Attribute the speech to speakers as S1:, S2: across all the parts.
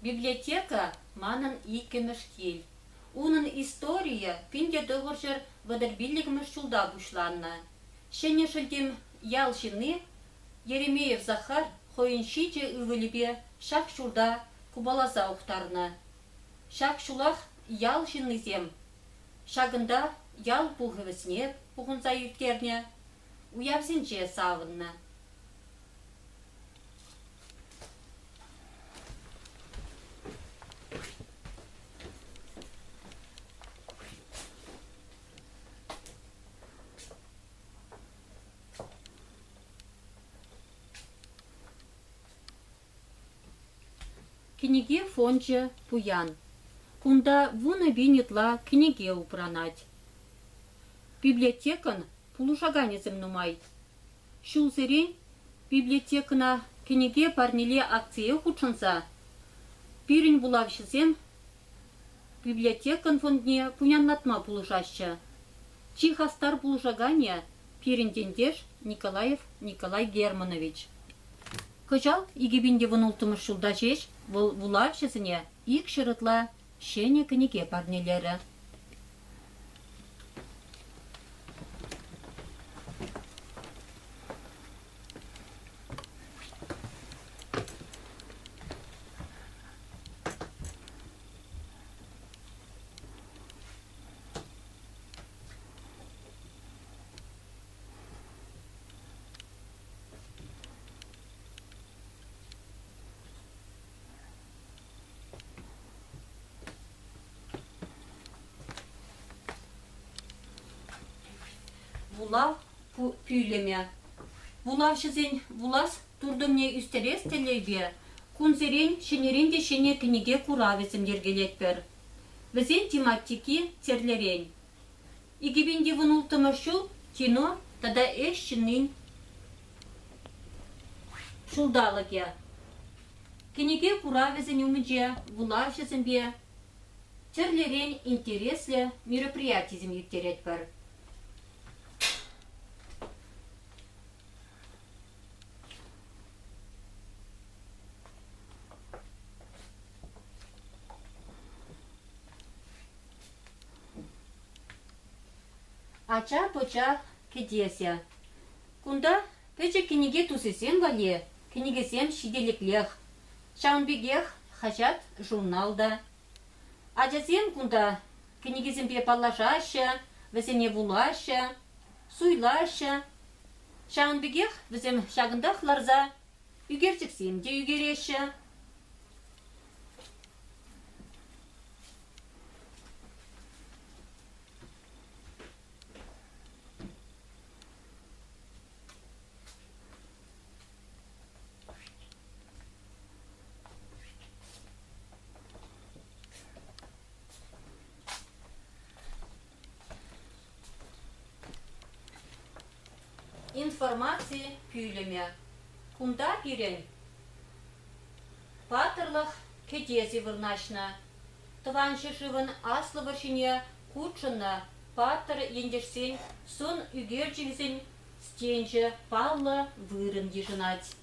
S1: Библиотека манын икемеш кел. Унын история пинде дығыржыр вадырбилігіміз шулда бұшланна. Шене шылдем ялшыны Еремеев Захар хойыншиже үвілібе шақ шулда кубалаза ұқтарына. Шақ шулақ ялшыны зем. Шағында ял бұғывысіне бұғынза юктерне уявзінже савынна. Книге фонче пуян. Кунда вуна бинетла книге упранать. Библиотекан пулушаганезем нумай. Шулзерень библиотекана книге парниле акция хучынса. Пирин булавшызем библиотекан фондне пуняннатма пулушаща. Чихастар пулушагания пириндендеш Николаев Николай Германович. Кыжал игибинде вынултымыш шулда жеш, вулавшызыне ик шырытла шене книге парнелері. Вулав пүйлеме. Вулавшызен вулас турдымне үстерес телебе. Кунзерен шенерен де шене книге куравезім ергелетпер. Візен тематики терлерен. Игибинде вунултымы шул кино тада эшчинин шулдалыге. Книге куравезін умеже вулавшызен бе терлерен интересле мероприятизм юктеретпер. Ача-поча кедеся. Кунда пече книге тусесен вале, книгесем шиделеклех. Шаунбегех хачат журналда. Ачасем кунда книгесем пе паллашаща, весене вулаща, суйлаща. Шаунбегех весем шагындах ларза, югерчексем де югереща. Информации пүйлеме. Кунда пирен. Патырлых кедези вырнашна. Тываншы живын аслы варшине кучынна. Патыр ендерсен сон үгерчігізен стенжі паллы вырын ежынать.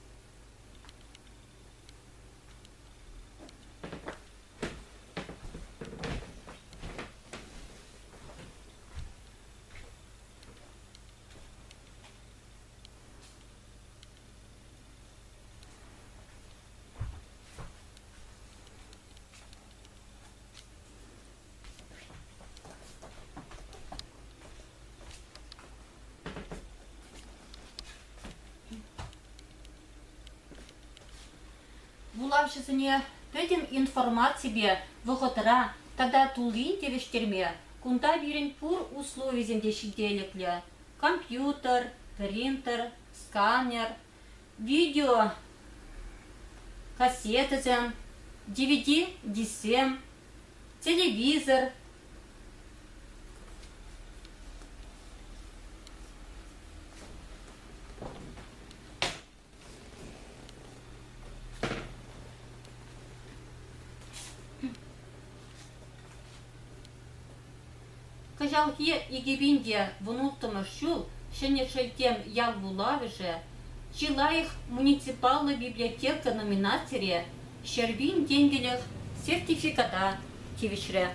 S1: Булавшысыне пөдем информациябе вғытыра, тада тулин тевештерме, кунда бирен пур условиземде шиделеклі. Компьютер, принтер, сканер, видео, кассетызем, DVD, дисем, телевизор. Кажалхи игибинде вунуттымы шул, шене шельтем ял булавыже, Чилаих муниципальная библиотека номинацире, Щербин денгелех сертификата тивишре.